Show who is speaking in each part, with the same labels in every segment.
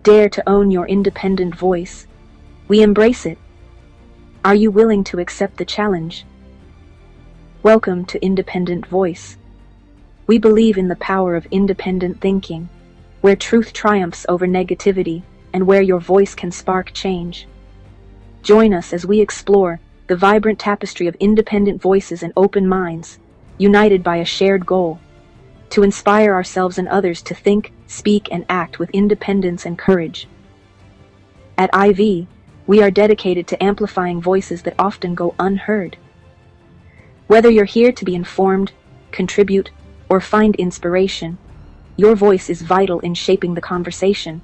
Speaker 1: dare to own your independent voice. We embrace it. Are you willing to accept the challenge? Welcome to Independent Voice. We believe in the power of independent thinking, where truth triumphs over negativity and where your voice can spark change. Join us as we explore the vibrant tapestry of independent voices and open minds, united by a shared goal: to inspire ourselves and others to think, speak, and act with independence and courage. At IV, we are dedicated to amplifying voices that often go unheard. Whether you're here to be informed, contribute, or find inspiration, your voice is vital in shaping the conversation.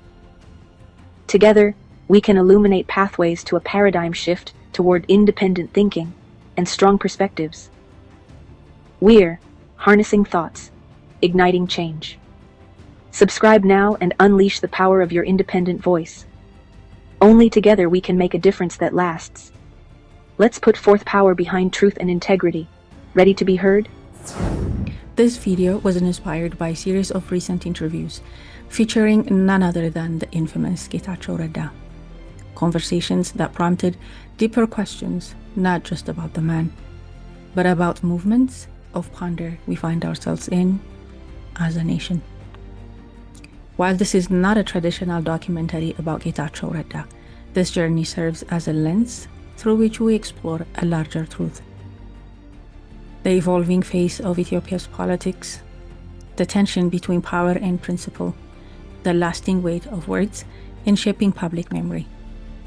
Speaker 1: Together, we can illuminate pathways to a paradigm shift toward independent thinking and strong perspectives. We're harnessing thoughts, igniting change. Subscribe now and unleash the power of your independent voice. Only together we can make a difference that lasts. Let's put forth power behind truth and integrity. Ready to be heard?
Speaker 2: This video was inspired by a series of recent interviews featuring none other than the infamous Getachew Reda. Conversations that prompted deeper questions, not just about the man, but about movements of ponder we find ourselves in as a nation. While this is not a traditional documentary about Getachew Reda, this journey serves as a lens through which we explore a larger truth. The evolving face of Ethiopia's politics, the tension between power and principle, the lasting weight of words in shaping public memory.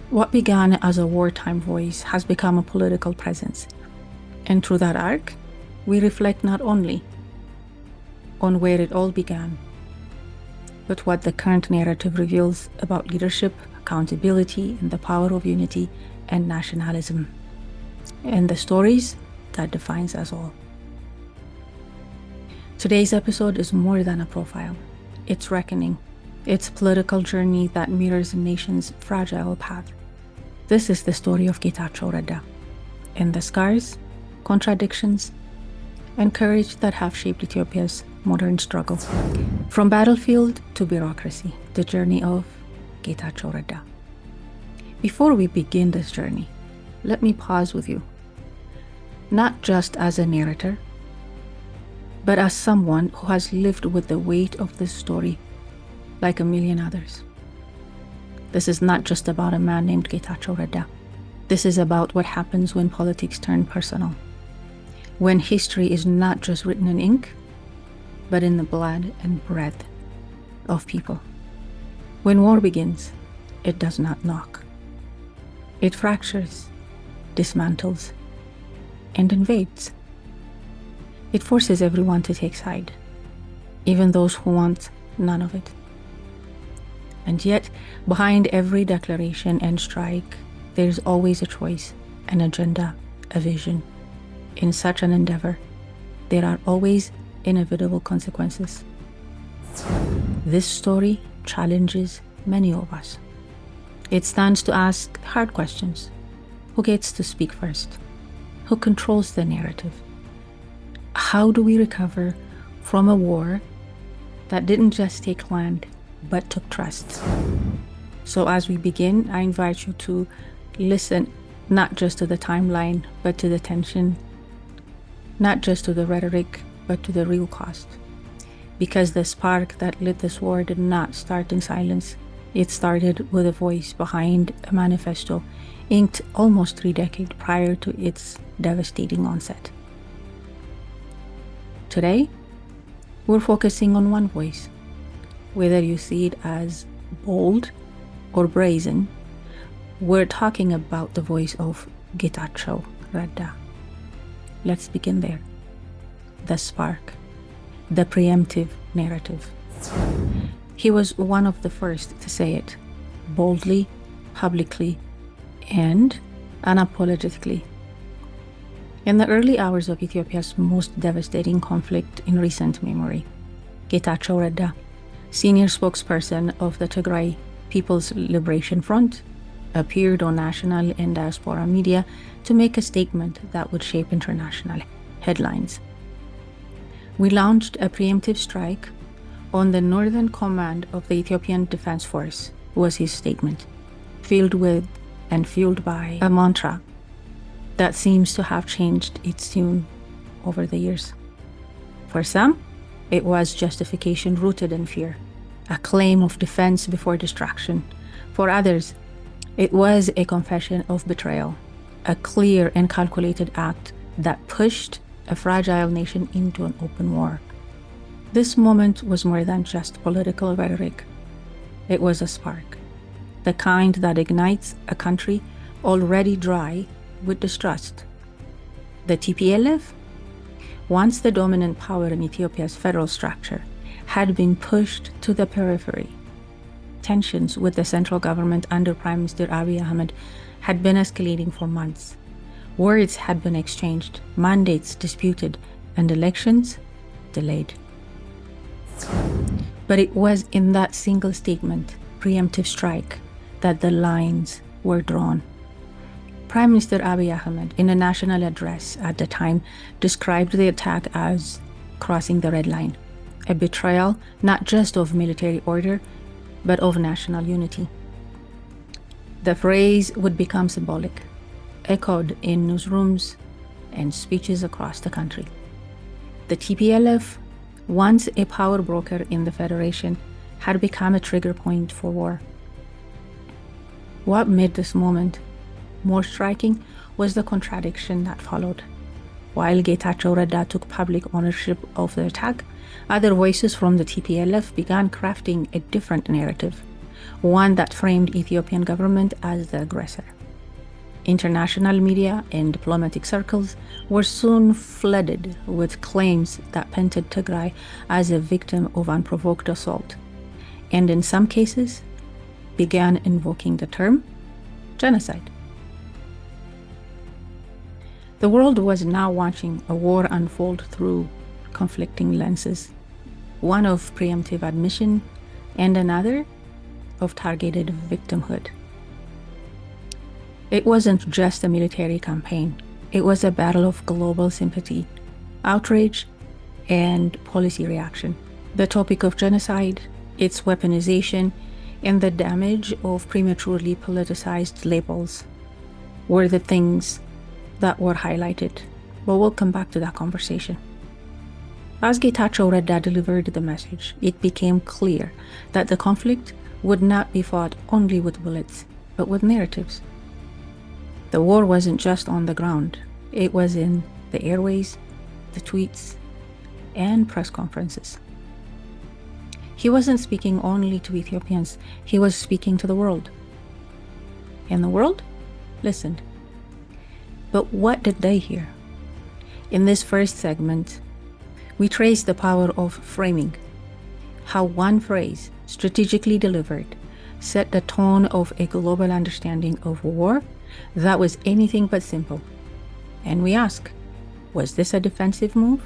Speaker 2: What began as a wartime voice has become a political presence, and through that arc, we reflect not only on where it all began, but what the current narrative reveals about leadership, accountability, and the power of unity and nationalism, and the stories that defines us all. Today's episode is more than a profile. It's reckoning. It's a political journey that mirrors a nation's fragile path. This is the story of Getachew Reda, and the scars, contradictions, and courage that have shaped Ethiopia's modern struggle. From battlefield to bureaucracy, the journey of Getachew Reda. Before we begin this journey, let me pause with you, not just as a narrator, but as someone who has lived with the weight of this story like a million others. This is not just about a man named Getachew Reda. This is about what happens when politics turn personal, when history is not just written in ink, but in the blood and breath of people. When war begins, it does not knock. It fractures, dismantles, and invades. It forces everyone to take side, even those who want none of it. And yet, behind every declaration and strike, there's always a choice, an agenda, a vision. In such an endeavor, there are always inevitable consequences. This story challenges many of us. It stands to ask hard questions. Who gets to speak first? Who controls the narrative? How do we recover from a war that didn't just take land, but took trust? So as we begin, I invite you to listen not just to the timeline, but to the tension, not just to the rhetoric, but to the real cost. Because the spark that lit this war did not start in silence. It started with a voice behind a manifesto inked almost 3 decades prior to its devastating onset. Today, we're focusing on one voice. Whether you see it as bold or brazen, we're talking about the voice of Getachew Reda. Let's begin there. The spark, the preemptive narrative. He was one of the first to say it, boldly, publicly, and unapologetically. In the early hours of Ethiopia's most devastating conflict in recent memory, Getachew Reda, senior spokesperson of the Tigray People's Liberation Front, appeared on national and diaspora media to make a statement that would shape international headlines. We launched a preemptive strike on the northern command of the Ethiopian Defense Force, was his statement, filled with and fueled by a mantra that seems to have changed its tune over the years. For some, it was justification rooted in fear, a claim of defense before distraction. For others, it was a confession of betrayal, a clear and calculated act that pushed a fragile nation into an open war. This moment was more than just political rhetoric. It was a spark, the kind that ignites a country already dry with distrust. The TPLF, once the dominant power in Ethiopia's federal structure, had been pushed to the periphery. Tensions with the central government under Prime Minister Abiy Ahmed had been escalating for months. Words had been exchanged, mandates disputed, and elections delayed. But it was in that single statement, preemptive strike, that the lines were drawn. Prime Minister Abiy Ahmed, in a national address at the time, described the attack as crossing the red line, a betrayal not just of military order, but of national unity. The phrase would become symbolic, echoed in newsrooms and speeches across the country. The TPLF, once a power broker in the Federation, had become a trigger point for war. What made this moment more striking was the contradiction that followed. While Getachew Reda took public ownership of the attack, other voices from the TPLF began crafting a different narrative, one that framed Ethiopian government as the aggressor. International media and diplomatic circles were soon flooded with claims that painted Tigray as a victim of unprovoked assault, and in some cases began invoking the term genocide. The world was now watching a war unfold through conflicting lenses, one of preemptive admission and another of targeted victimhood. It wasn't just a military campaign, it was a battle of global sympathy, outrage, and policy reaction. The topic of genocide, its weaponization, and the damage of prematurely politicized labels were the things that were highlighted, but we'll come back to that conversation. As Getachew Reda delivered the message, it became clear that the conflict would not be fought only with bullets, but with narratives. The war wasn't just on the ground, it was in the airways, the tweets, and press conferences. He wasn't speaking only to Ethiopians, he was speaking to the world. And the world listened. But what did they hear? In this first segment, we trace the power of framing, how one phrase, strategically delivered, set the tone of a global understanding of war that was anything but simple. And we ask, was this a defensive move,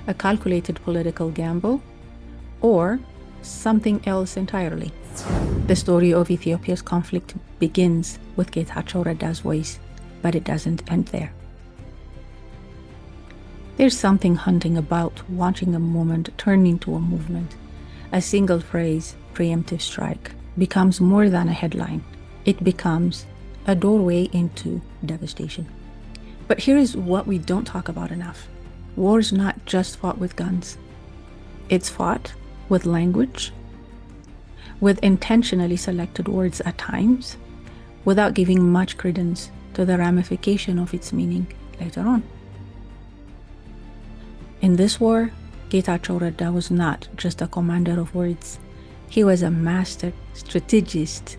Speaker 2: a calculated political gamble, or something else entirely? The story of Ethiopia's conflict begins with Getachew Reda's voice, but it doesn't end there. There's something haunting about watching a moment turn into a movement. A single phrase, preemptive strike, becomes more than a headline. It becomes a doorway into devastation. But here is what we don't talk about enough. War's not just fought with guns. It's fought with language, with intentionally selected words at times, without giving much credence to the ramification of its meaning later on. In this war, Getachew Reda was not just a commander of words. He was a master strategist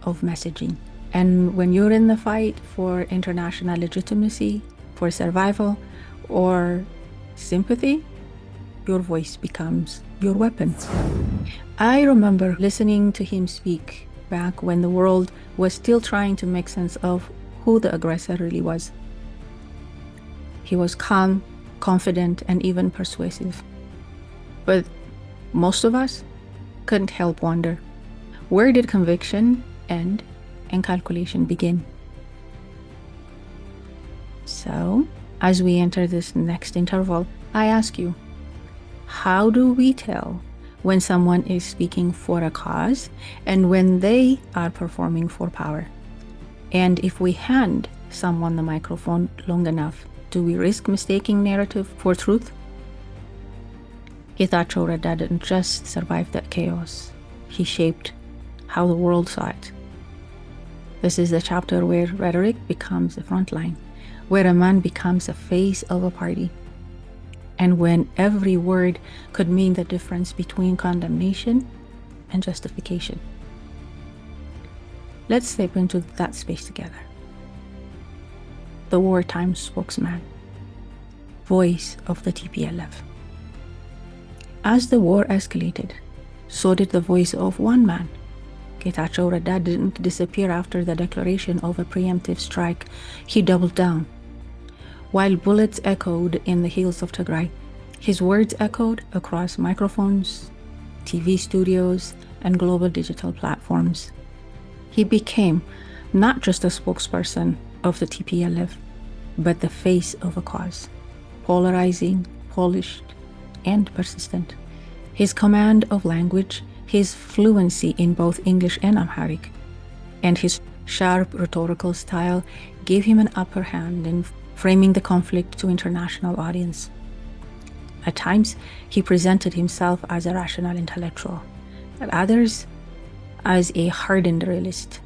Speaker 2: of messaging. And when you're in the fight for international legitimacy, for survival, or sympathy, your voice becomes your weapon. I remember listening to him speak back when the world was still trying to make sense of who the aggressor really was. He was calm, confident, and even persuasive. But most of us couldn't help wonder, where did conviction end and calculation begin? So, as we enter this next interval, I ask you, how do we tell when someone is speaking for a cause and when they are performing for power. And if we hand someone the microphone long enough, do we risk mistaking narrative for truth? Getachew Reda didn't just survive that chaos, he shaped how the world saw it. This is the chapter where rhetoric becomes a front line, where a man becomes a face of a party, and when every word could mean the difference between condemnation and justification. Let's step into that space together. The wartime spokesman, voice of the TPLF. As the war escalated, so did the voice of one man. Getachew Reda didn't disappear after the declaration of a preemptive strike. He doubled down. While bullets echoed in the hills of Tigray, his words echoed across microphones, TV studios, and global digital platforms. He became not just a spokesperson of the TPLF, but the face of a cause, polarizing, polished, and persistent. His command of language, his fluency in both English and Amharic, and his sharp rhetorical style gave him an upper hand in framing the conflict to international audience. At times, he presented himself as a rational intellectual, at others as a hardened realist,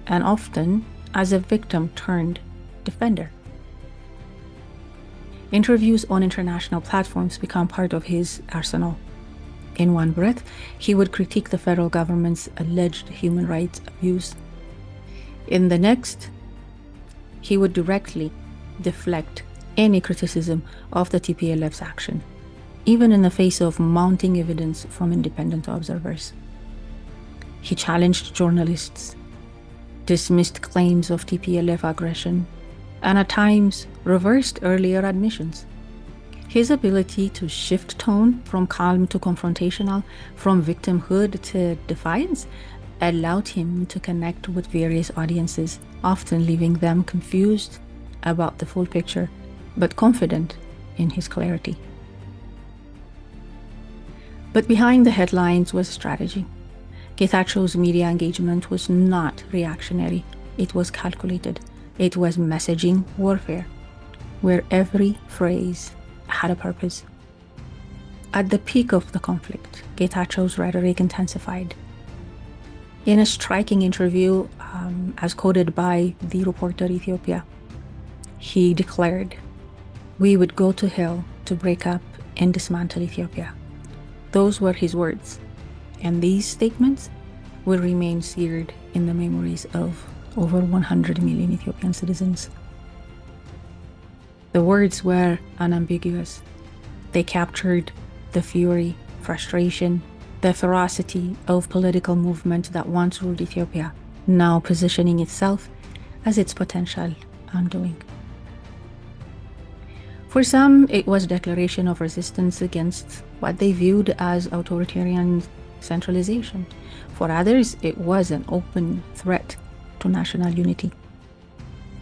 Speaker 2: and often as a victim turned defender. Interviews on international platforms become part of his arsenal. In one breath, he would critique the federal government's alleged human rights abuse. In the next, he would directly deflect any criticism of the TPLF's action, even in the face of mounting evidence from independent observers. He challenged journalists, dismissed claims of TPLF aggression, and at times reversed earlier admissions. His ability to shift tone from calm to confrontational, from victimhood to defiance, allowed him to connect with various audiences, often leaving them confused about the full picture, but confident in his clarity. But behind the headlines was strategy. Getachew's media engagement was not reactionary, it was calculated. It was messaging warfare, where every phrase had a purpose. At the peak of the conflict, Getachew's rhetoric intensified. In a striking interview, as quoted by the reporter Ethiopia, he declared, "We would go to hell to break up and dismantle Ethiopia." Those were his words, and these statements will remain seared in the memories of over 100 million Ethiopian citizens. The words were unambiguous. They captured the fury, frustration, the ferocity of political movement that once ruled Ethiopia, now positioning itself as its potential undoing. For some, it was a declaration of resistance against what they viewed as authoritarian centralization. For others, it was an open threat to national unity.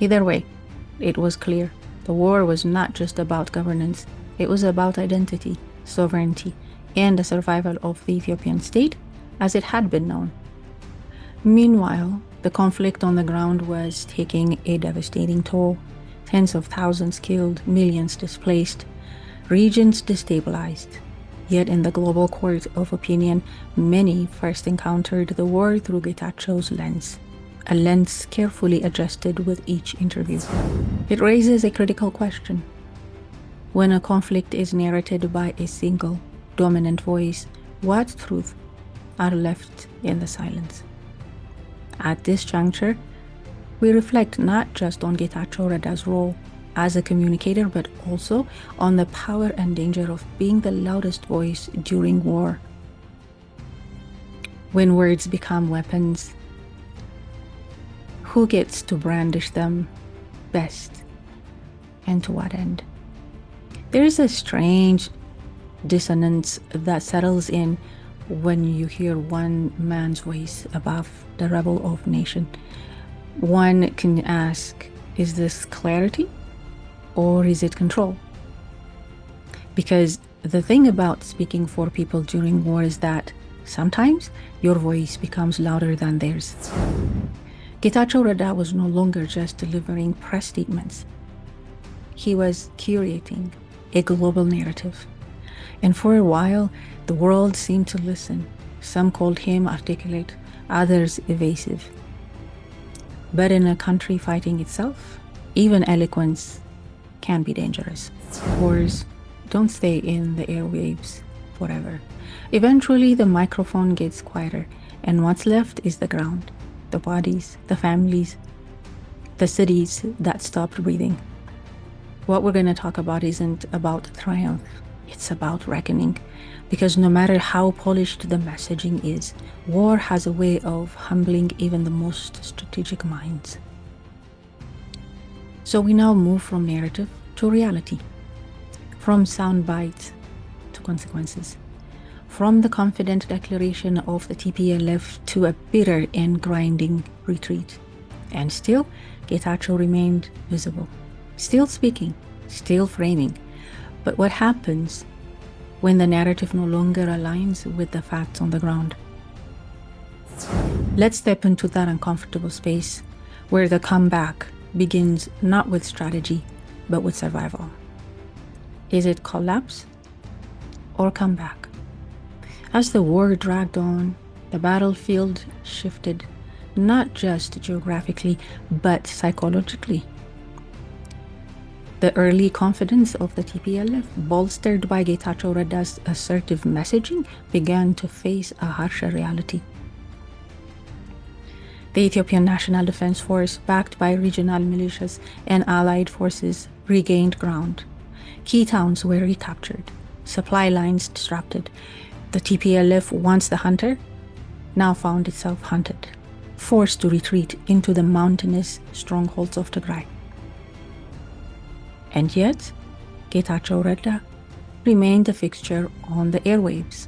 Speaker 2: Either way, it was clear the war was not just about governance, it was about identity, sovereignty, and the survival of the Ethiopian state as it had been known. Meanwhile, the conflict on the ground was taking a devastating toll. Tens of thousands killed, millions displaced, regions destabilized. Yet in the global court of opinion, many first encountered the war through Getachew's lens, a lens carefully adjusted with each interview. It raises a critical question. When a conflict is narrated by a single, dominant voice, what truths are left in the silence? At this juncture, we reflect not just on Getachew Reda's role as a communicator, but also on the power and danger of being the loudest voice during war. When words become weapons, who gets to brandish them best, and to what end? There is a strange dissonance that settles in when you hear one man's voice above the rebel of nation. One can ask, is this clarity or is it control? Because The thing about speaking for people during war is that sometimes your voice becomes louder than theirs. Getachew Reda was no longer just delivering press statements. He was curating a global narrative. And for a while, the world seemed to listen. Some called him articulate, others evasive. But in a country fighting itself, even eloquence can be dangerous. Wars don't stay in the airwaves forever. Eventually, the microphone gets quieter, and what's left is the ground, the bodies, the families, the cities that stopped breathing. What we're going to talk about isn't about triumph, it's about reckoning. Because no matter how polished the messaging is, war has a way of humbling even the most strategic minds. So we now move from narrative to reality, from sound bites to consequences, from the confident declaration of the TPLF to a bitter and grinding retreat. And still, Getachew remained visible, still speaking, still framing. But what happens when the narrative no longer aligns with the facts on the ground? Let's step into that uncomfortable space where the comeback begins not with strategy, but with survival. Is it collapse or comeback? As the war dragged on, the battlefield shifted, not just geographically, but psychologically. The early confidence of the TPLF, bolstered by Getachew Reda's assertive messaging, began to face a harsher reality. The Ethiopian National Defense Force, backed by regional militias and allied forces, regained ground. Key towns were recaptured, supply lines disrupted. The TPLF, once the hunter, now found itself hunted, forced to retreat into the mountainous strongholds of Tigray. And yet, Getachew Reda remained a fixture on the airwaves.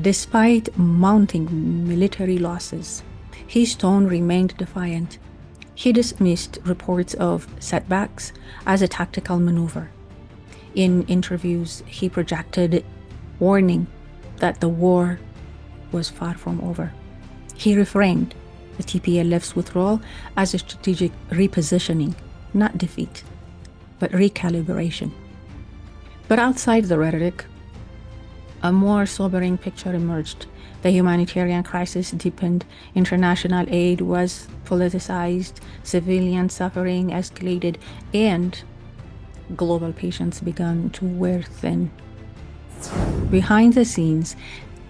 Speaker 2: Despite mounting military losses, his tone remained defiant. He dismissed reports of setbacks as a tactical maneuver. In interviews, he projected warning that the war was far from over. He reframed the TPLF's withdrawal as a strategic repositioning, not defeat, but recalibration. But outside the rhetoric, a more sobering picture emerged. The humanitarian crisis deepened, international aid was politicized, civilian suffering escalated, and global patience began to wear thin. Behind the scenes,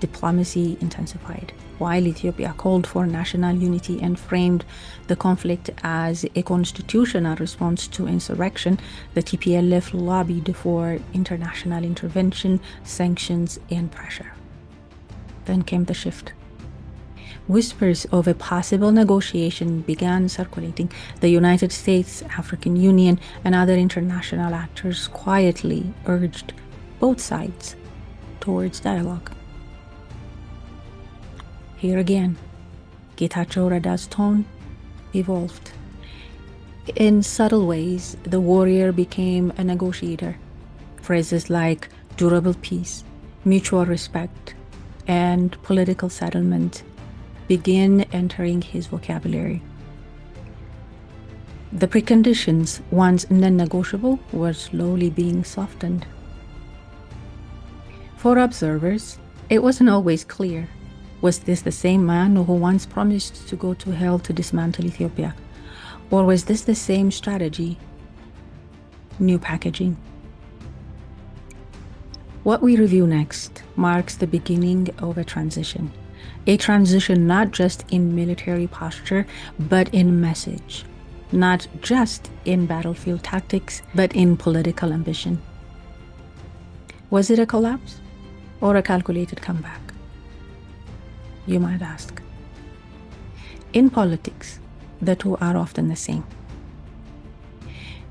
Speaker 2: diplomacy intensified. While Ethiopia called for national unity and framed the conflict as a constitutional response to insurrection, the TPLF lobbied for international intervention, sanctions, and pressure. Then came the shift. Whispers of a possible negotiation began circulating. The United States, African Union, and other international actors quietly urged both sides towards dialogue. Here again, Getachew Reda's tone evolved. In subtle ways, the warrior became a negotiator. Phrases like durable peace, mutual respect, and political settlement begin entering his vocabulary. The preconditions, once non-negotiable, were slowly being softened. For observers, it wasn't always clear. Was this the same man who once promised to go to hell to dismantle Ethiopia? Or was this the same strategy, new packaging? What we review next marks the beginning of a transition not just in military posture, but in message, not just in battlefield tactics, but in political ambition. Was it a collapse or a calculated comeback? You might ask. In politics, the two are often the same.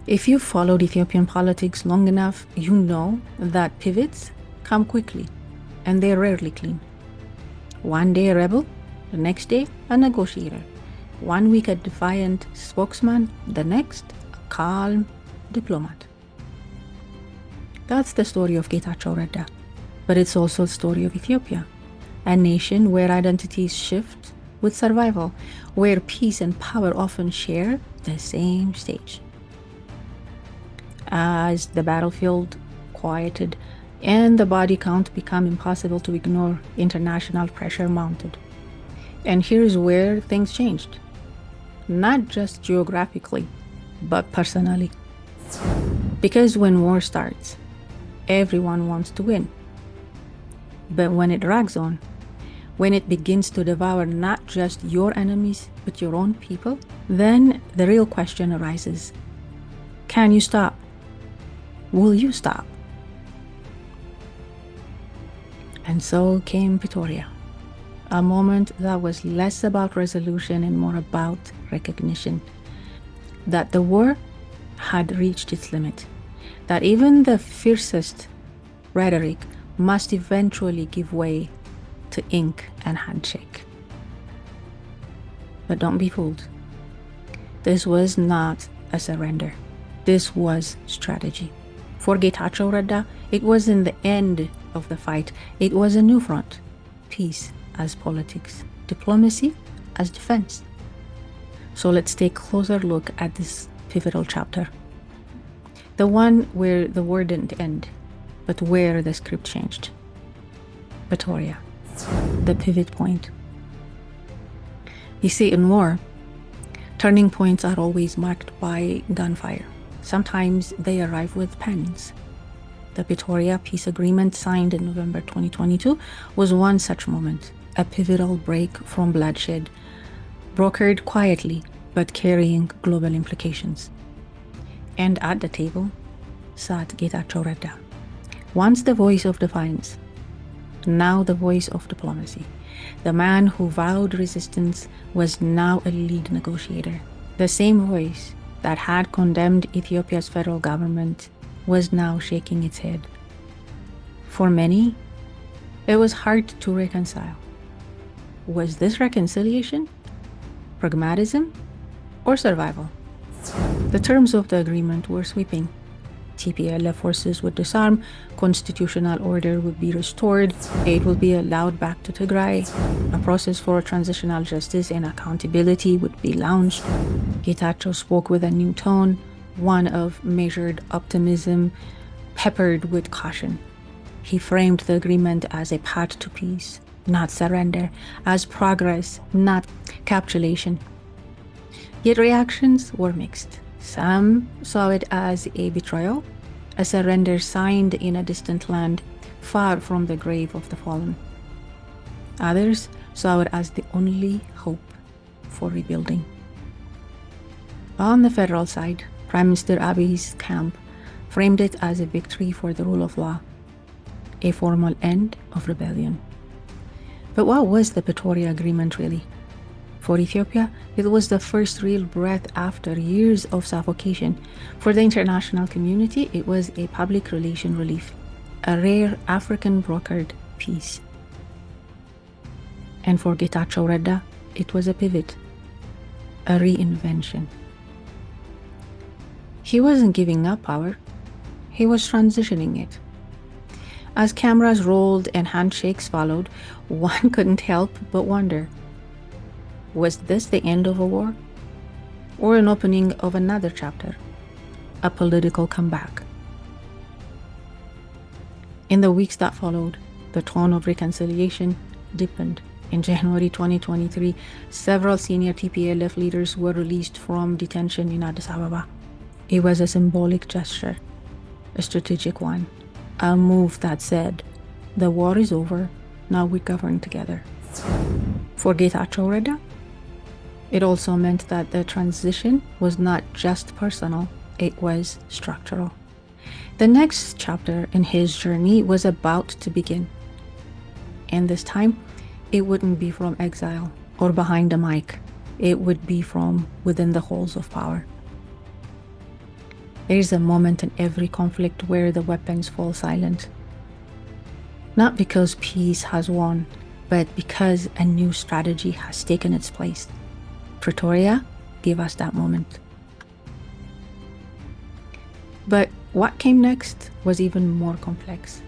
Speaker 2: If you've followed Ethiopian politics long enough, you know that pivots come quickly and they're rarely clean. One day a rebel, the next day a negotiator. 1 week a defiant spokesman, the next a calm diplomat. That's the story of Getachew Reda. But it's also the story of Ethiopia, a nation where identities shift with survival, where peace and power often share the same stage. As the battlefield quieted and the body count became impossible to ignore, international pressure mounted. And here's where things changed. Not just geographically, but personally. Because when war starts, everyone wants to win. But when it drags on, when it begins to devour not just your enemies, but your own people, then the real question arises. Can you stop? Will you stop? And so came Pretoria, a moment that was less about resolution and more about recognition. That the war had reached its limit. That even the fiercest rhetoric must eventually give way to ink and handshake. But don't be fooled. This was not a surrender. This was strategy. For Getachew Reda, it wasn't the end of the fight. It was a new front. Peace as politics. Diplomacy as defense. So let's take a closer look at this pivotal chapter. The one where the war didn't end, but where the script changed. Pretoria, the pivot point. You see, in war, turning points are always marked by gunfire. Sometimes they arrive with pens. The Pretoria Peace Agreement, signed in November 2022, was one such moment, a pivotal break from bloodshed, brokered quietly, but carrying global implications. And at the table sat Getachew Reda, once the voice of defiance, now the voice of diplomacy. The man who vowed resistance was now a lead negotiator. The same voice that had condemned Ethiopia's federal government was now shaking its head. For many, it was hard to reconcile. Was this reconciliation, pragmatism, or survival? The terms of the agreement were sweeping. TPLF forces would disarm, constitutional order would be restored, aid would be allowed back to Tigray, a process for transitional justice and accountability would be launched. Gitachew spoke with a new tone, one of measured optimism, peppered with caution. He framed the agreement as a path to peace, not surrender, as progress, not capitulation. Yet reactions were mixed. Some saw it as a betrayal, a surrender signed in a distant land, far from the grave of the fallen. Others saw it as the only hope for rebuilding. On the federal side, Prime Minister Abiy's camp framed it as a victory for the rule of law, a formal end of rebellion. But what was the Pretoria Agreement really? For Ethiopia, it was the first real breath after years of suffocation. For the international community, it was a public relation relief, a rare African brokered peace. And for Getachew Reda, it was a pivot, a reinvention. He wasn't giving up power, he was transitioning it. As cameras rolled and handshakes followed, one couldn't help but wonder, was this the end of a war? Or an opening of another chapter? A political comeback? In the weeks that followed, the tone of reconciliation deepened. In January 2023, several senior TPLF leaders were released from detention in Addis Ababa. It was a symbolic gesture, a strategic one, a move that said, the war is over, now we govern together. For Getachew Reda, it also meant that the transition was not just personal, it was structural. The next chapter in his journey was about to begin. And this time, it wouldn't be from exile or behind a mic. It would be from within the halls of power. There is a moment in every conflict where the weapons fall silent. Not because peace has won, but because a new strategy has taken its place. Pretoria gave us that moment. But What came next was even more complex.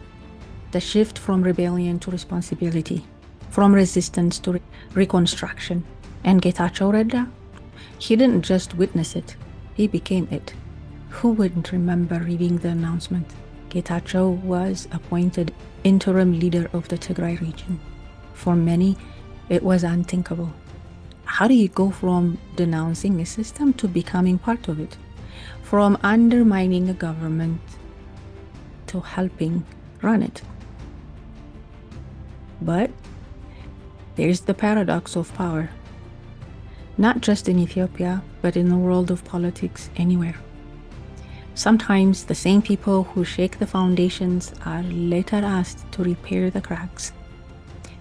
Speaker 2: The shift from rebellion to responsibility, from resistance to reconstruction. And Getachew Reda, he didn't just witness it, he became it. Who wouldn't remember reading the announcement? Getachew was appointed interim leader of the Tigray region. For many, it was unthinkable. How do you go from denouncing a system to becoming part of it? From undermining a government to helping run it? But there's the paradox of power. Not just in Ethiopia, but in the world of politics anywhere. Sometimes the same people who shake the foundations are later asked to repair the cracks.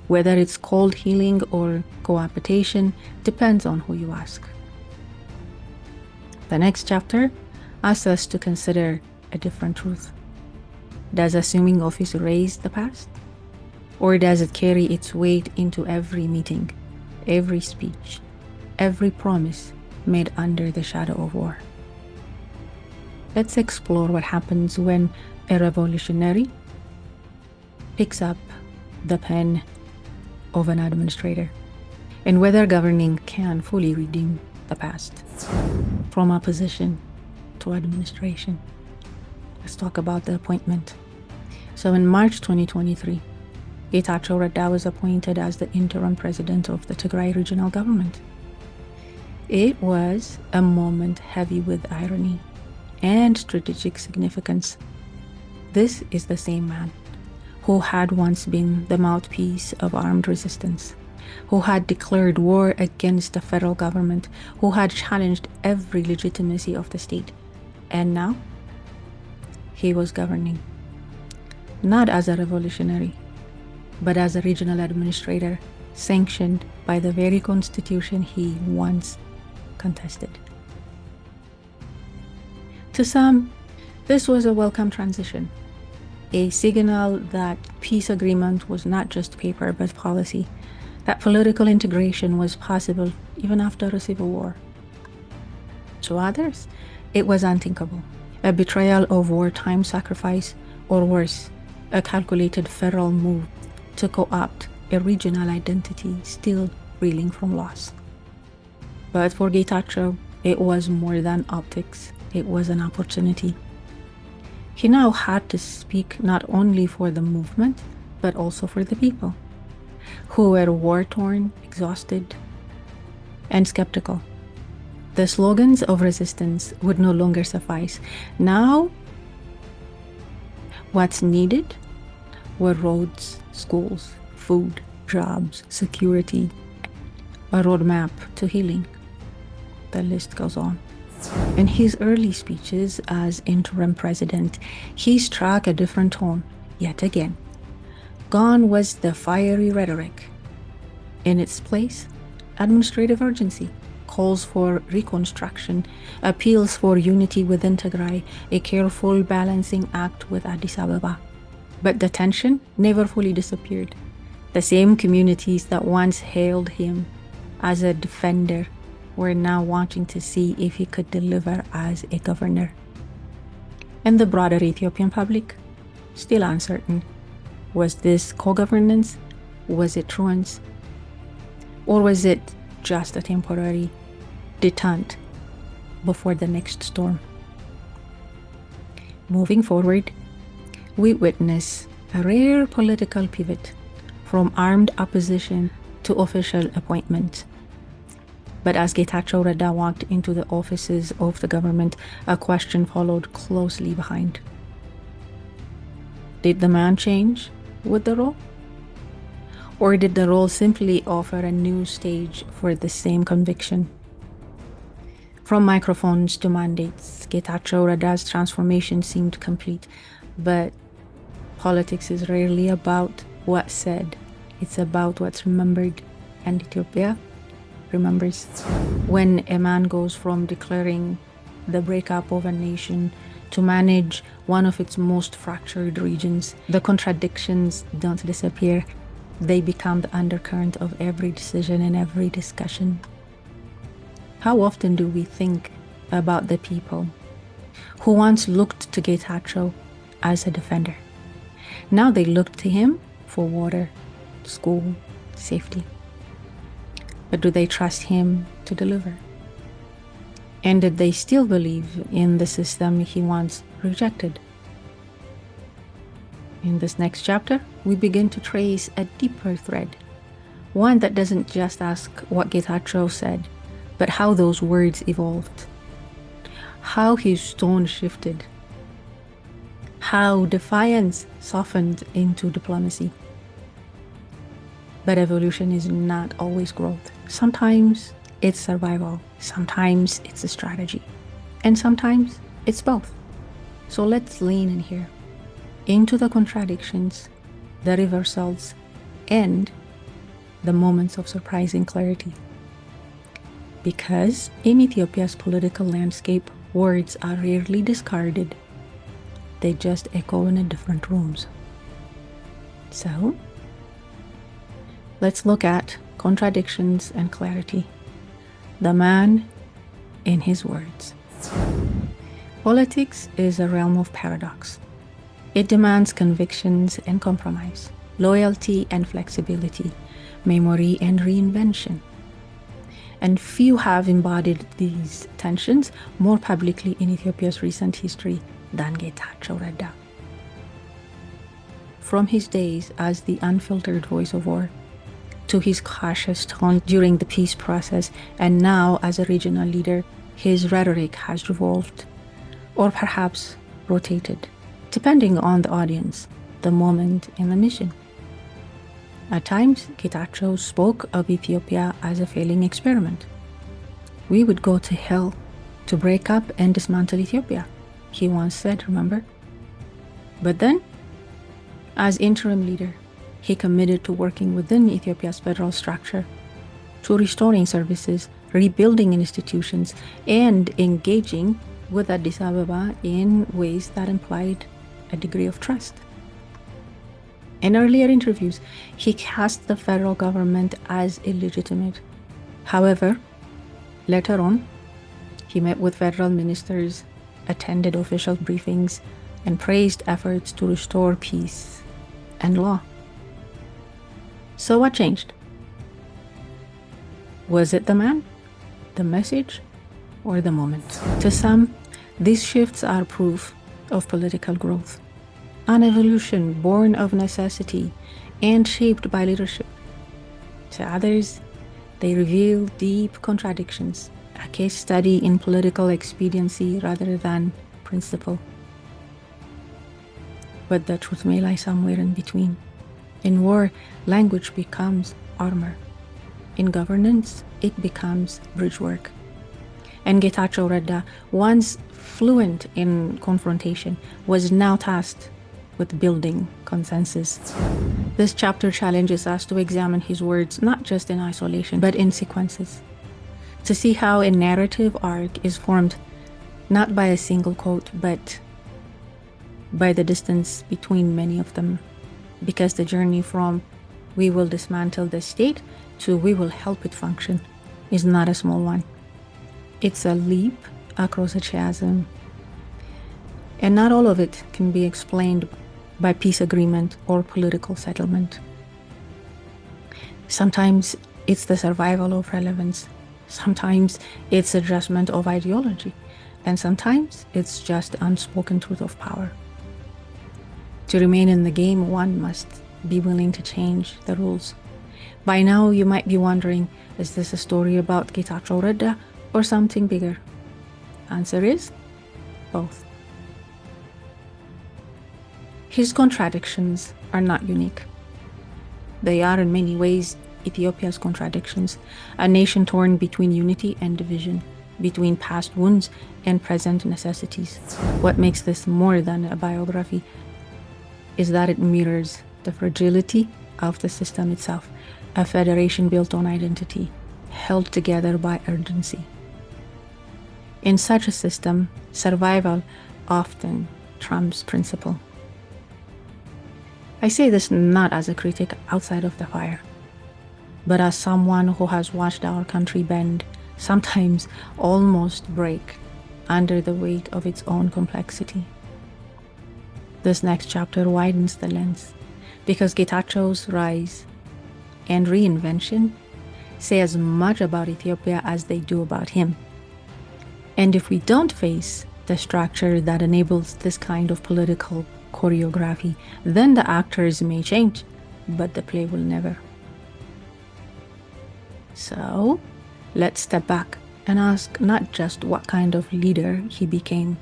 Speaker 2: Whether it's called healing or cohabitation depends on who you ask. The next chapter asks us to consider a different truth. Does assuming office erase the past? Or does it carry its weight into every meeting, every speech, every promise made under the shadow of war? Let's explore what happens when a revolutionary picks up the pen of an administrator, and whether governing can fully redeem the past. From opposition to administration. Let's talk about the appointment. So in March 2023, Getachew Reda was appointed as the interim president of the Tigray regional government. It was a moment heavy with irony and strategic significance. This is the same man who had once been the mouthpiece of armed resistance, who had declared war against the federal government, who had challenged every legitimacy of the state. And now, he was governing, not as a revolutionary, but as a regional administrator, sanctioned by the very constitution he once contested. To some, this was a welcome transition, a signal that peace agreement was not just paper but policy, that political integration was possible even after a civil war. To others, it was unthinkable, a betrayal of wartime sacrifice, or worse, a calculated federal move to co-opt a regional identity still reeling from loss. But for Gitachew, it was more than optics. It was an opportunity. He now had to speak not only for the movement, but also for the people, who were war-torn, exhausted, and skeptical. The slogans of resistance would no longer suffice. Now, what's needed were roads, schools, food, jobs, security, a roadmap to healing. The list goes on. In his early speeches as interim president, he struck a different tone, yet again. Gone was the fiery rhetoric. In its place, administrative urgency, calls for reconstruction, appeals for unity within Tigray, a careful balancing act with Addis Ababa. But the tension never fully disappeared. The same communities that once hailed him as a defender were now wanting to see if he could deliver as a governor. And the broader Ethiopian public, still uncertain. Was this co-governance? Was it truance? Or was it just a temporary detente before the next storm? Moving forward, we witness a rare political pivot from armed opposition to official appointment. But as Getachew Reda walked into the offices of the government, a question followed closely behind. Did the man change with the role? Or did the role simply offer a new stage for the same conviction? From microphones to mandates, Getachew Reda's transformation seemed complete, but politics is rarely about what's said. It's about what's remembered, and Ethiopia remembers. When a man goes from declaring the breakup of a nation to manage one of its most fractured regions, the contradictions don't disappear. They become the undercurrent of every decision and every discussion. How often do we think about the people who once looked to Getachew as a defender. Now they looked to him for water, school, safety. But do they trust him to deliver? And did they still believe in the system he once rejected? In this next chapter, we begin to trace a deeper thread, one that doesn't just ask what Gitachew said, but how those words evolved, how his tone shifted, how defiance softened into diplomacy. But evolution is not always growth. Sometimes it's survival, sometimes it's a strategy, and sometimes it's both. So let's lean in here, into the contradictions, the reversals, and the moments of surprising clarity. Because in Ethiopia's political landscape, words are rarely discarded. They just echo in different rooms. So, let's look at contradictions and clarity. The man in his words. Politics is a realm of paradox. It demands convictions and compromise, loyalty and flexibility, memory and reinvention. And few have embodied these tensions more publicly in Ethiopia's recent history than Getachew Reda. From his days as the unfiltered voice of war, to his cautious tone during the peace process, and now as a regional leader, his rhetoric has revolved, or perhaps rotated, depending on the audience, the moment, and the mission. At times, Gitachew spoke of Ethiopia as a failing experiment. We would go to hell to break up and dismantle Ethiopia, he once said, remember? But then, as interim leader, he committed to working within Ethiopia's federal structure, to restoring services, rebuilding institutions, and engaging with Addis Ababa in ways that implied a degree of trust. In earlier interviews, he cast the federal government as illegitimate. However, later on, he met with federal ministers, attended official briefings, and praised efforts to restore peace and law. So what changed? Was it the man, the message, or the moment? To some, these shifts are proof of political growth, an evolution born of necessity and shaped by leadership. To others, they reveal deep contradictions, a case study in political expediency rather than principle. But the truth may lie somewhere in between. In war, language becomes armor. In governance, it becomes bridge work. And Getachew Reda, once fluent in confrontation, was now tasked with building consensus. This chapter challenges us to examine his words not just in isolation, but in sequences, to see how a narrative arc is formed not by a single quote, but by the distance between many of them. Because the journey from "we will dismantle the state" to "we will help it function" is not a small one. It's a leap across a chasm. And not all of it can be explained by peace agreement or political settlement. Sometimes it's the survival of relevance. Sometimes it's adjustment of ideology. And sometimes it's just unspoken truth of power. To remain in the game, one must be willing to change the rules. By now, you might be wondering, is this a story about Getachew Reda or something bigger? Answer is both. His contradictions are not unique. They are in many ways Ethiopia's contradictions, a nation torn between unity and division, between past wounds and present necessities. What makes this more than a biography is that it mirrors the fragility of the system itself, a federation built on identity, held together by urgency. In such a system, survival often trumps principle. I say this not as a critic outside of the fire, but as someone who has watched our country bend, sometimes almost break, under the weight of its own complexity. This next chapter widens the lens, because Getachew's rise and reinvention say as much about Ethiopia as they do about him. And if we don't face the structure that enables this kind of political choreography, then the actors may change, but the play will never. So, let's step back and ask not just what kind of leader he became,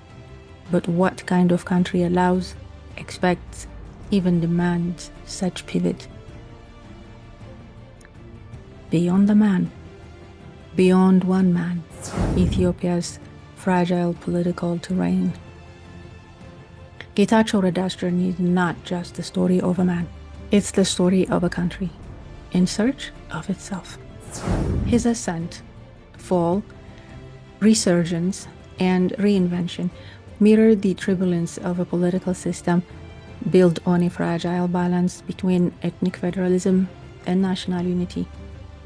Speaker 2: but what kind of country allows, expects, even demands such pivot. Beyond the man, beyond one man, Ethiopia's fragile political terrain. Getachew Reda's journey is not just the story of a man, it's the story of a country in search of itself. His ascent, fall, resurgence, and reinvention mirror the turbulence of a political system built on a fragile balance between ethnic federalism and national unity,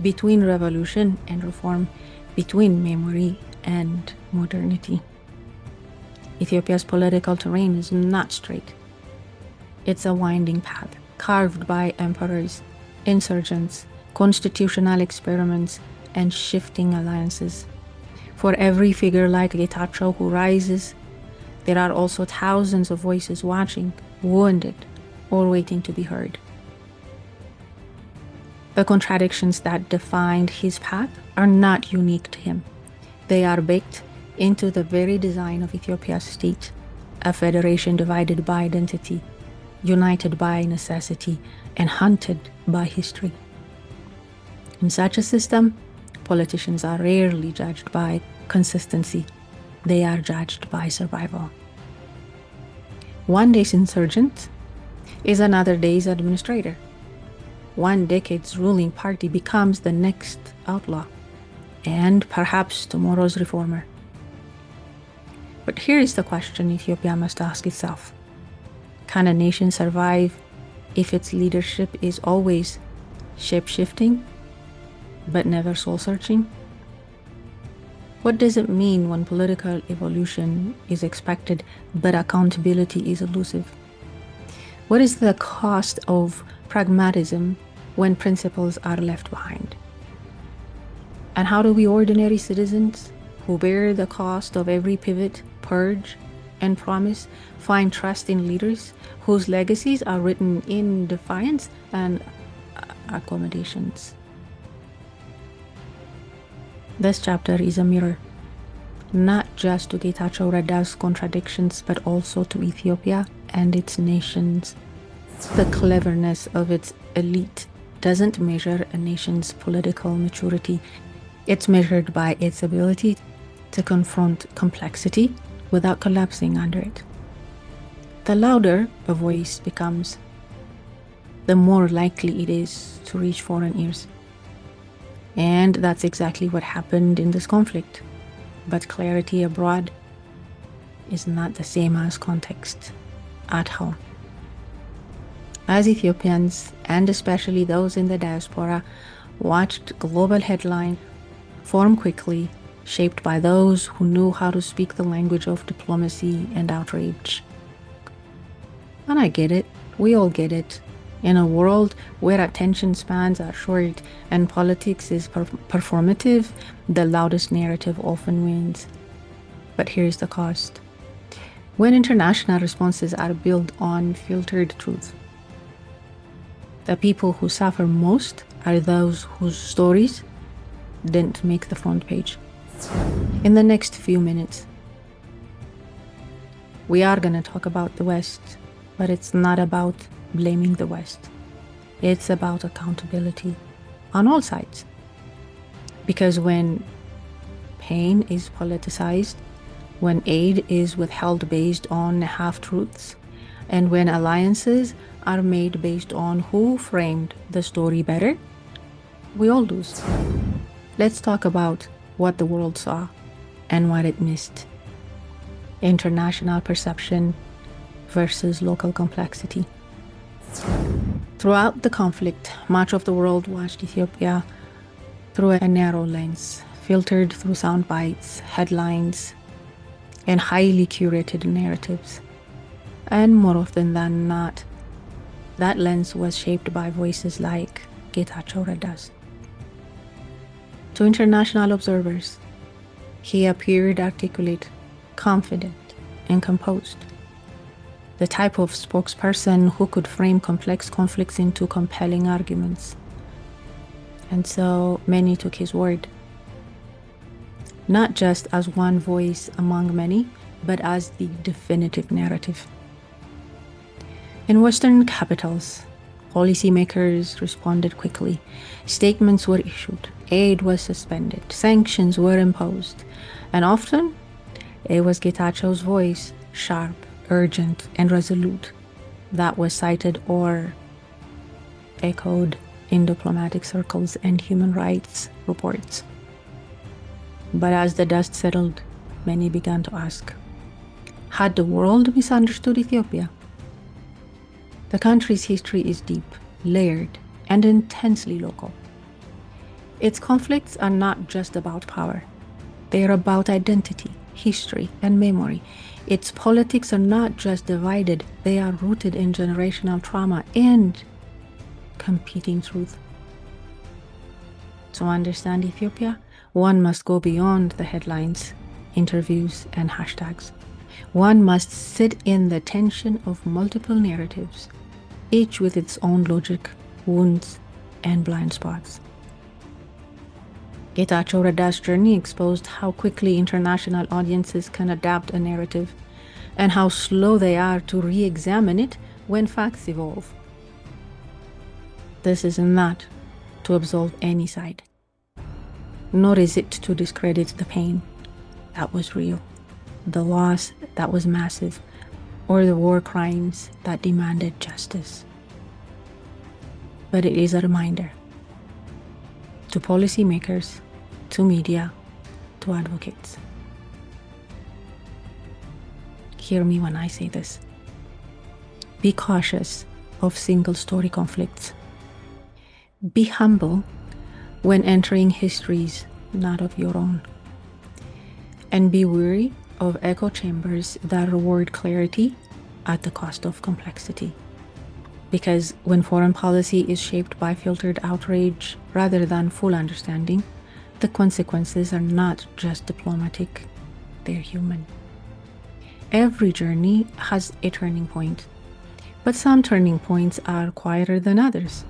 Speaker 2: between revolution and reform, between memory and modernity. Ethiopia's political terrain is not straight. It's a winding path carved by emperors, insurgents, constitutional experiments, and shifting alliances. For every figure like Getachew who rises, there are also thousands of voices watching, wounded, or waiting to be heard. The contradictions that defined his path are not unique to him. They are baked into the very design of Ethiopia's state, a federation divided by identity, united by necessity, and hunted by history. In such a system, politicians are rarely judged by consistency. They are judged by survival. One day's insurgent is another day's administrator. One decade's ruling party becomes the next outlaw, and perhaps tomorrow's reformer. But here is the question Ethiopia must ask itself. Can a nation survive if its leadership is always shape-shifting, but never soul-searching? What does it mean when political evolution is expected, but accountability is elusive? What is the cost of pragmatism when principles are left behind? And how do we ordinary citizens, who bear the cost of every pivot, purge, and promise, find trust in leaders whose legacies are written in defiance and accommodations? This chapter is a mirror, not just to Getachew Reda's contradictions, but also to Ethiopia and its nations. The cleverness of its elite doesn't measure a nation's political maturity. It's measured by its ability to confront complexity without collapsing under it. The louder a voice becomes, the more likely it is to reach foreign ears. And that's exactly what happened in this conflict. But clarity abroad is not the same as context at home. As Ethiopians, and especially those in the diaspora, watched global headlines form quickly, shaped by those who knew how to speak the language of diplomacy and outrage. And I get it, we all get it. In a world where attention spans are short and politics is performative, the loudest narrative often wins. But here's the cost. When international responses are built on filtered truth, the people who suffer most are those whose stories didn't make the front page. In the next few minutes, we are going to talk about the West, but it's not about blaming the West. It's about accountability on all sides. Because when pain is politicized, when aid is withheld based on half-truths, and when alliances are made based on who framed the story better, we all lose. Let's talk about what the world saw and what it missed. International perception versus local complexity. Throughout the conflict, much of the world watched Ethiopia through a narrow lens, filtered through sound bites, headlines, and highly curated narratives. And more often than not, that lens was shaped by voices like Getachew Reda's. To international observers, he appeared articulate, confident, and composed. The type of spokesperson who could frame complex conflicts into compelling arguments. And so many took his word, not just as one voice among many, but as the definitive narrative. In Western capitals, policymakers responded quickly. Statements were issued, aid was suspended, sanctions were imposed, and often it was Gitachew's voice, sharp, urgent, and resolute, that was cited or echoed in diplomatic circles and human rights reports. But as the dust settled, many began to ask, had the world misunderstood Ethiopia? The country's history is deep, layered, and intensely local. Its conflicts are not just about power. They are about identity, history, and memory. Its politics are not just divided, they are rooted in generational trauma and competing truth. To understand Ethiopia, one must go beyond the headlines, interviews, and hashtags. One must sit in the tension of multiple narratives, each with its own logic, wounds, and blind spots. Getachew Reda's journey exposed how quickly international audiences can adapt a narrative and how slow they are to re-examine it when facts evolve. This is not to absolve any side, nor is it to discredit the pain that was real, the loss that was massive, or the war crimes that demanded justice. But it is a reminder to policymakers, to media, to advocates. Hear me when I say this. Be cautious of single-story conflicts. Be humble when entering histories not of your own. And be wary of echo chambers that reward clarity at the cost of complexity. Because when foreign policy is shaped by filtered outrage rather than full understanding, the consequences are not just diplomatic, they're human. Every journey has a turning point, but some turning points are quieter than others.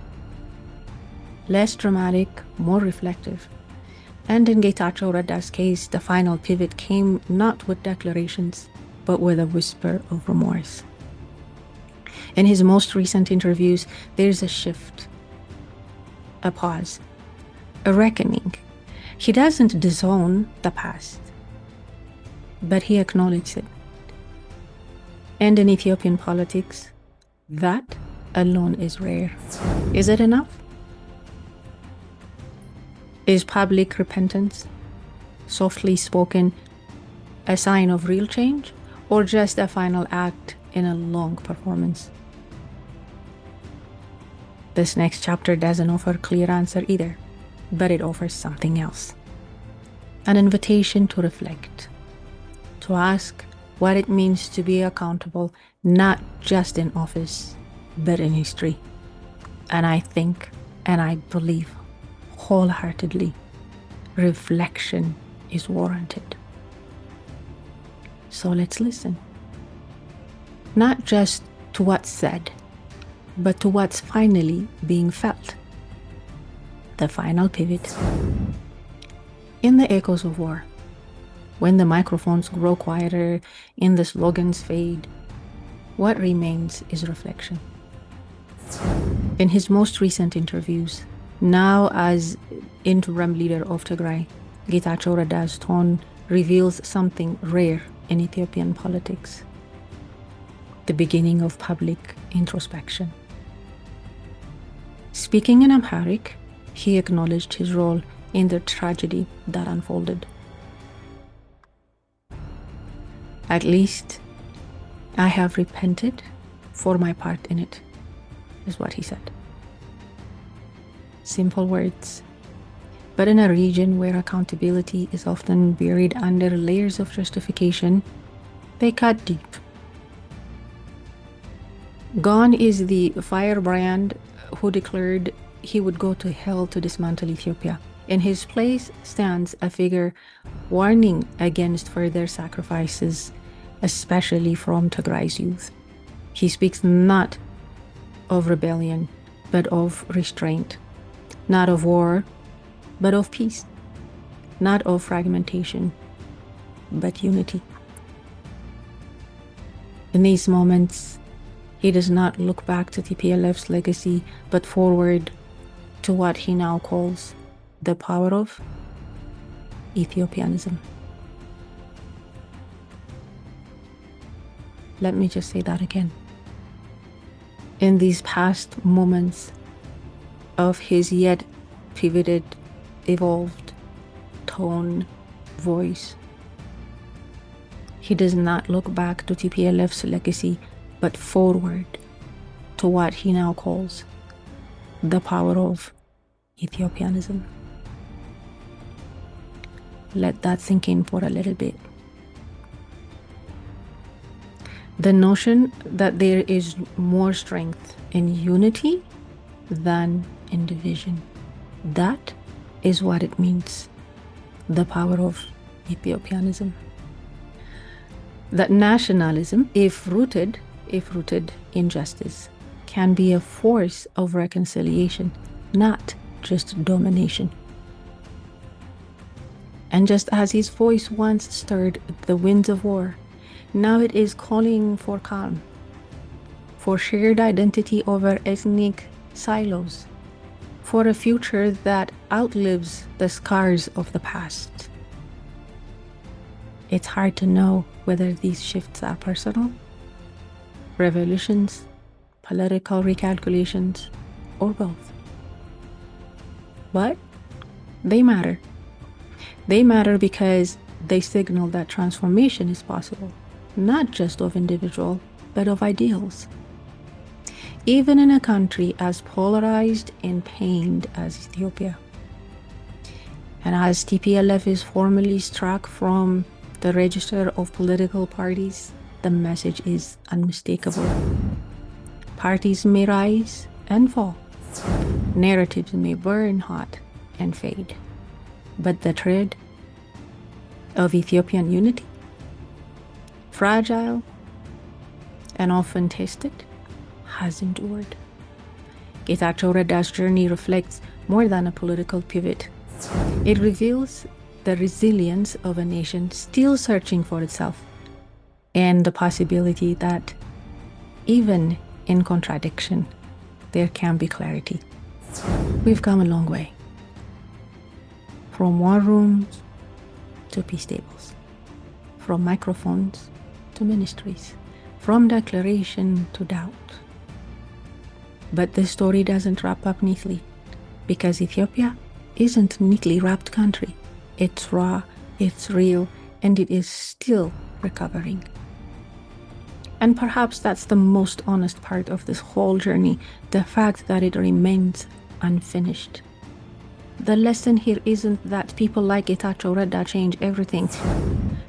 Speaker 2: Less dramatic, more reflective. And in Getachew Reda's case, the final pivot came not with declarations, but with a whisper of remorse. In his most recent interviews, there's a shift, a pause, a reckoning. He doesn't disown the past, but he acknowledges it. And in Ethiopian politics, that alone is rare. Is it enough? Is public repentance, softly spoken, a sign of real change, or just a final act in a long performance? This next chapter doesn't offer a clear answer either, but it offers something else. An invitation to reflect, to ask what it means to be accountable, not just in office, but in history. And I think, and I believe wholeheartedly, reflection is warranted. So let's listen. Not just to what's said, but to what's finally being felt. The final pivot. In the echoes of war, when the microphones grow quieter and the slogans fade, what remains is reflection. In his most recent interviews, now as interim leader of Tigray, Getachew Reda's tone reveals something rare in Ethiopian politics: the beginning of public introspection. Speaking in Amharic, he acknowledged his role in the tragedy that unfolded. At least I have repented for my part in it, is what he said. Simple words, but in a region where accountability is often buried under layers of justification, They cut deep. Gone is the firebrand who declared he would go to hell to dismantle Ethiopia. In his place stands a figure warning against further sacrifices, especially from Tigray's youth. He speaks not of rebellion, but of restraint, not of war, but of peace, not of fragmentation, but unity. In these moments, he does not look back to TPLF's legacy, but forward to what he now calls the power of Ethiopianism. Let me just say that again. In these past moments of his yet pivoted, evolved tone, voice, he does not look back to TPLF's legacy, but forward to what he now calls the power of Ethiopianism. Let that sink in for a little bit. The notion that there is more strength in unity than in division. That is what it means, the power of Ethiopianism. That nationalism, if rooted in justice, can be a force of reconciliation, not just domination. And just as his voice once stirred the winds of war, now it is calling for calm, for shared identity over ethnic silos, for a future that outlives the scars of the past. It's hard to know whether these shifts are personal, revolutions, political recalculations, or both. But they matter. They matter because they signal that transformation is possible, not just of individual, but of ideals. Even in a country as polarized and pained as Ethiopia. And as TPLF is formally struck from the register of political parties, the message is unmistakable. Parties may rise and fall. Narratives may burn hot and fade. But the thread of Ethiopian unity, fragile and often tested, has endured. Getachew Reda's journey reflects more than a political pivot. It reveals the resilience of a nation still searching for itself, and the possibility that even in contradiction, there can be clarity. We've come a long way. From war rooms to peace tables, from microphones to ministries, from declaration to doubt. But this story doesn't wrap up neatly, because Ethiopia isn't a neatly wrapped country. It's raw, it's real, and it is still recovering. And perhaps that's the most honest part of this whole journey, the fact that it remains unfinished. The lesson here isn't that people like Getachew Reda change everything.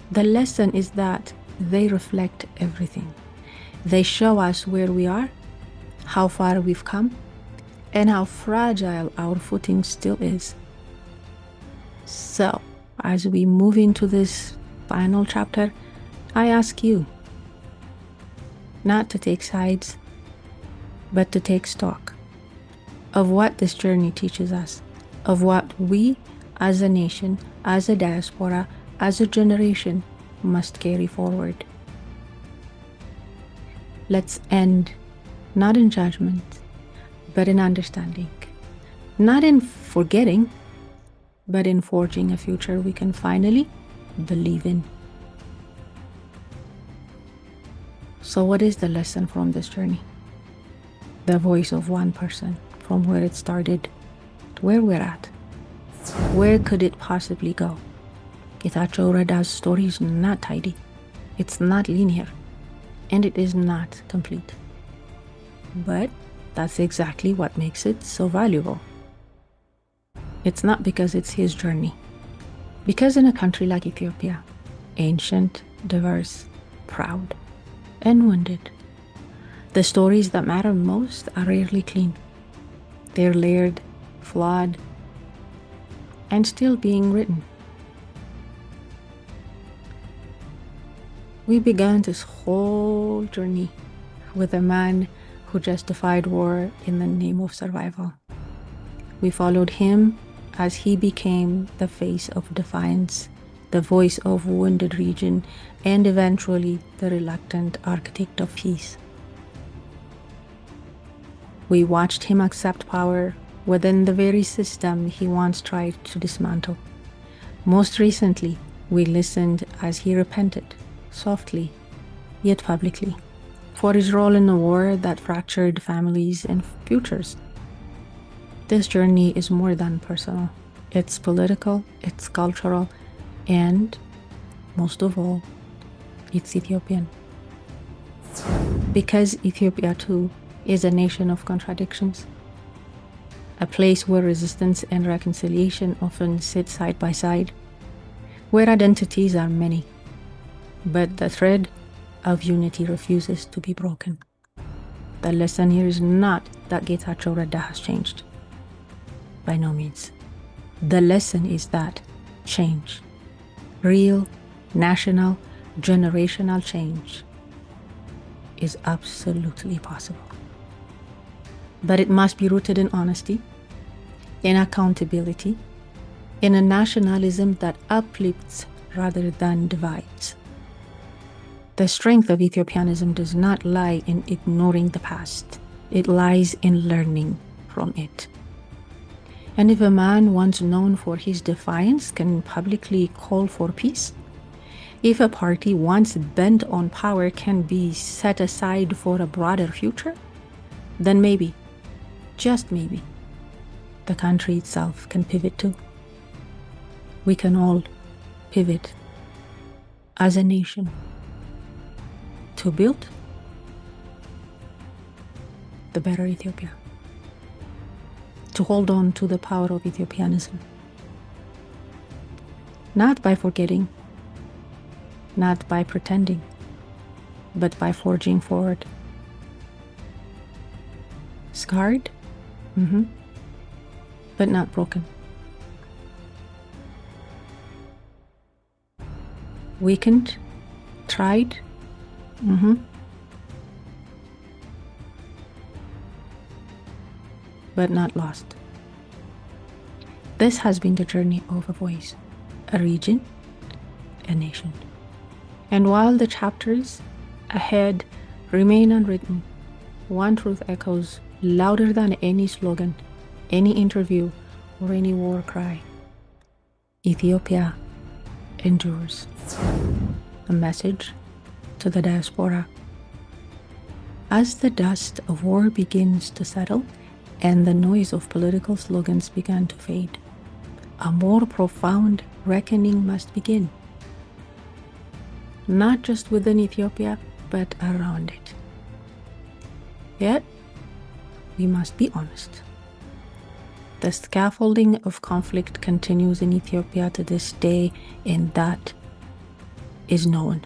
Speaker 2: The lesson is that they reflect everything. They show us where we are, how far we've come, and how fragile our footing still is. So, as we move into this final chapter, I ask you not to take sides, but to take stock of what this journey teaches us, of what we as a nation, as a diaspora, as a generation must carry forward. Let's end not in judgment, but in understanding, not in forgetting, but in forging a future we can finally believe in. So what is the lesson from this journey? The voice of one person, from where it started to where we're at. Where could it possibly go? Gitachew Reda's story is not tidy. It's not linear. And it is not complete. But that's exactly what makes it so valuable. It's not because it's his journey. Because in a country like Ethiopia, ancient, diverse, proud, and wounded. The stories that matter most are rarely clean. They're layered, flawed, and still being written. We began this whole journey with a man who justified war in the name of survival. We followed him as he became the face of defiance, the voice of wounded region, and eventually the reluctant architect of peace. We watched him accept power within the very system he once tried to dismantle. Most recently, we listened as he repented, softly, yet publicly, for his role in a war that fractured families and futures. This journey is more than personal. It's political, it's cultural, and, most of all, it's Ethiopian. Because Ethiopia, too, is a nation of contradictions, a place where resistance and reconciliation often sit side by side, where identities are many, but the thread of unity refuses to be broken. The lesson here is not that Getachew Reda has changed. By no means. The lesson is that change, real, national, generational change, is absolutely possible. But it must be rooted in honesty, in accountability, in a nationalism that uplifts rather than divides. The strength of Ethiopianism does not lie in ignoring the past. It lies in learning from it. And if a man once known for his defiance can publicly call for peace, if a party once bent on power can be set aside for a broader future, then maybe, just maybe, the country itself can pivot too. We can all pivot as a nation to build the better Ethiopia, to hold on to the power of Ethiopianism, not by forgetting, not by pretending, but by forging forward. Scarred? But not broken. Weakened? Tried? But not lost. This has been the journey of a voice, a region, a nation. And while the chapters ahead remain unwritten, one truth echoes louder than any slogan, any interview, or any war cry. Ethiopia endures. A message to the diaspora. As the dust of war begins to settle and the noise of political slogans began to fade, a more profound reckoning must begin. Not just within Ethiopia, but around it. Yet, we must be honest. The scaffolding of conflict continues in Ethiopia to this day, and that is known.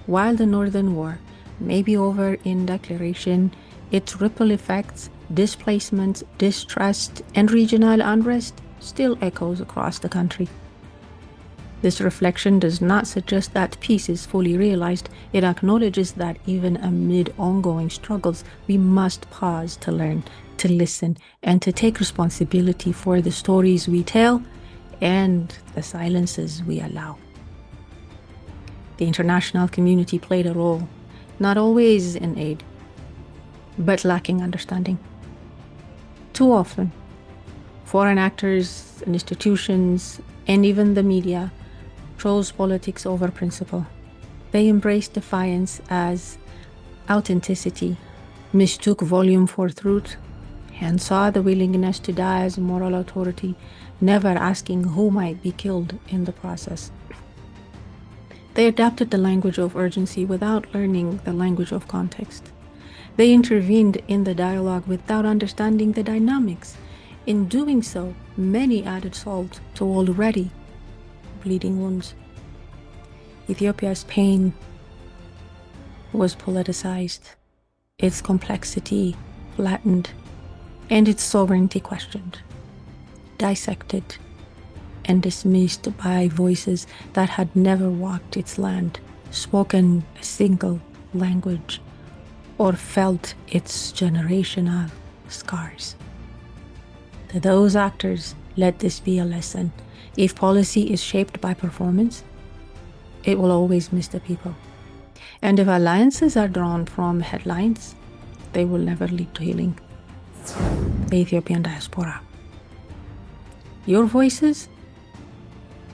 Speaker 2: While the Northern War may be over in declaration, its ripple effects, displacements, distrust, and regional unrest still echoes across the country. This reflection does not suggest that peace is fully realized. It acknowledges that even amid ongoing struggles, we must pause to learn, to listen, and to take responsibility for the stories we tell and the silences we allow. The international community played a role, not always in aid, but lacking understanding. Too often, foreign actors and institutions, and even the media, chose politics over principle. They embraced defiance as authenticity, mistook volume for truth, and saw the willingness to die as moral authority, never asking who might be killed in the process. They adapted the language of urgency without learning the language of context. They intervened in the dialogue without understanding the dynamics. In doing so, many added salt to already bleeding wounds. Ethiopia's pain was politicized, its complexity flattened, and its sovereignty questioned, dissected, and dismissed by voices that had never walked its land, spoken a single language, or felt its generational scars. To those actors, let this be a lesson. If policy is shaped by performance, it will always miss the people. And if alliances are drawn from headlines, they will never lead to healing. The Ethiopian diaspora. Your voices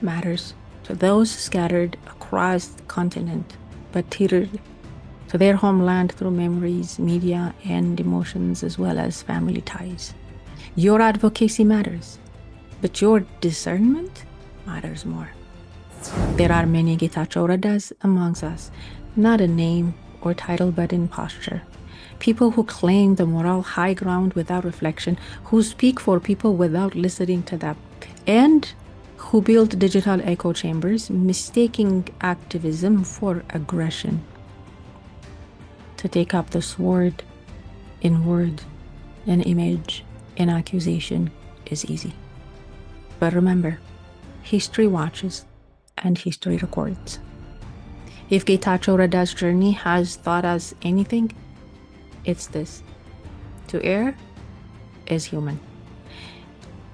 Speaker 2: matters to those scattered across the continent, but tethered to their homeland through memories, media, and emotions, as well as family ties. Your advocacy matters, but your discernment matters more. There are many Getachew Redas amongst us, not in name or title, but in posture. People who claim the moral high ground without reflection, who speak for people without listening to them, and who build digital echo chambers, mistaking activism for aggression. To take up the sword in word, in image, in accusation is easy. But remember, history watches and history records. If Getachew Reda's journey has taught us anything, it's this: to err is human.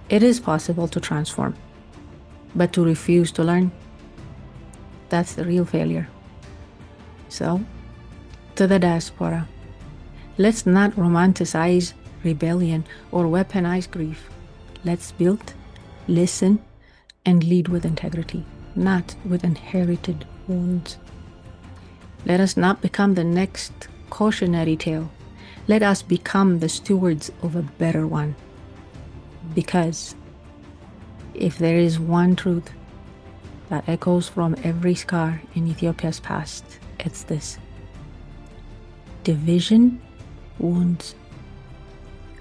Speaker 2: It is possible to transform, but to refuse to learn, that's the real failure. So, to the diaspora, let's not romanticize rebellion or weaponize grief. Let's build, listen, and lead with integrity, not with inherited wounds. Let us not become the next cautionary tale. Let us become the stewards of a better one. Because if there is one truth that echoes from every scar in Ethiopia's past, it's this: division wounds,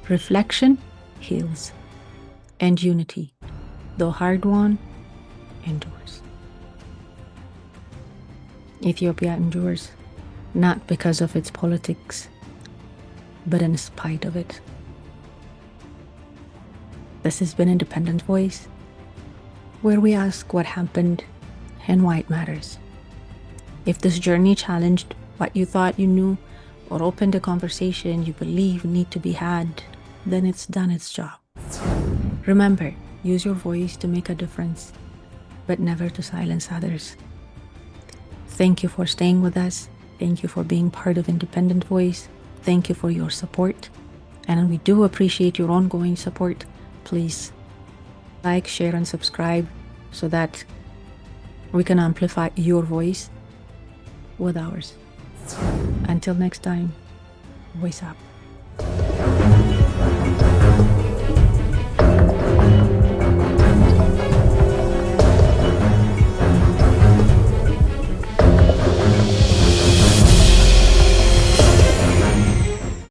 Speaker 2: reflection heals, and unity, though hard won, endures. Ethiopia endures, not because of its politics, but in spite of it. This has been Independent Voice, where we ask what happened and why it matters. If this journey challenged what you thought you knew, or opened a conversation you believe need to be had, then it's done its job. Remember, use your voice to make a difference, but never to silence others. Thank you for staying with us. Thank you for being part of Independent Voice. Thank you for your support. And we do appreciate your ongoing support. Please like, share, and subscribe so that we can amplify your voice with ours. Until next time, voice up.